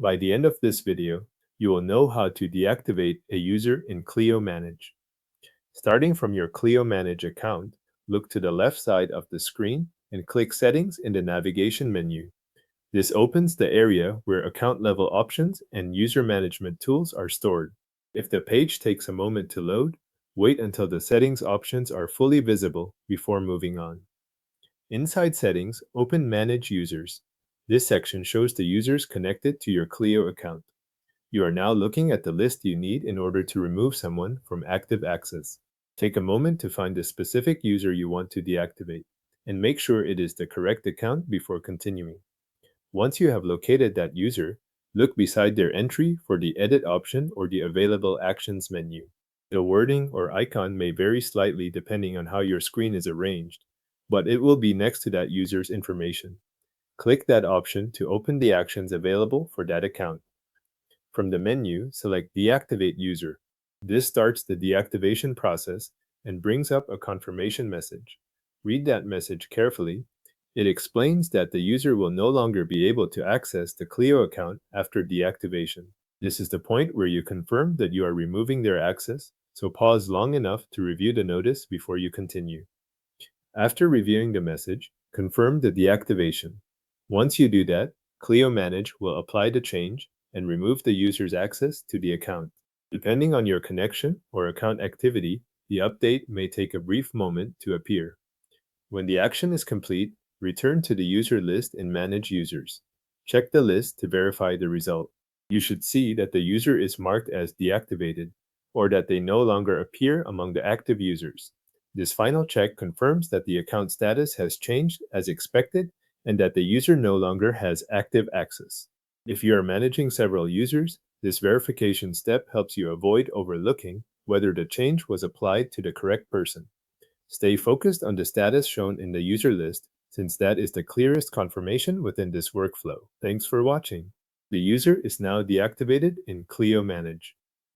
By the end of this video, you will know how to deactivate a user in Clio Manage. Starting from your Clio Manage account, look to the left side of the screen and click Settings in the navigation menu. This opens the area where account-level options and user management tools are stored. If the page takes a moment to load, wait until the settings options are fully visible before moving on. Inside Settings, open Manage Users. This section shows the users connected to your Clio account. You are now looking at the list you need in order to remove someone from active access. Take a moment to find the specific user you want to deactivate, and make sure it is the correct account before continuing. Once you have located that user, look beside their entry for the Edit option or the Available Actions menu. The wording or icon may vary slightly depending on how your screen is arranged, but it will be next to that user's information. Click that option to open the actions available for that account. From the menu, select Deactivate User. This starts the deactivation process and brings up a confirmation message. Read that message carefully. It explains that the user will no longer be able to access the Clio account after deactivation. This is the point where you confirm that you are removing their access, so pause long enough to review the notice before you continue. After reviewing the message, confirm the deactivation. Once you do that, Clio Manage will apply the change and remove the user's access to the account. Depending on your connection or account activity, the update may take a brief moment to appear. When the action is complete, return to the user list in Manage Users. Check the list to verify the result. You should see that the user is marked as deactivated, or that they no longer appear among the active users. This final check confirms that the account status has changed as expected and that the user no longer has active access. If you are managing several users, this verification step helps you avoid overlooking whether the change was applied to the correct person. Stay focused on the status shown in the user list, since that is the clearest confirmation within this workflow. Thanks for watching. The user is now deactivated in Clio Manage.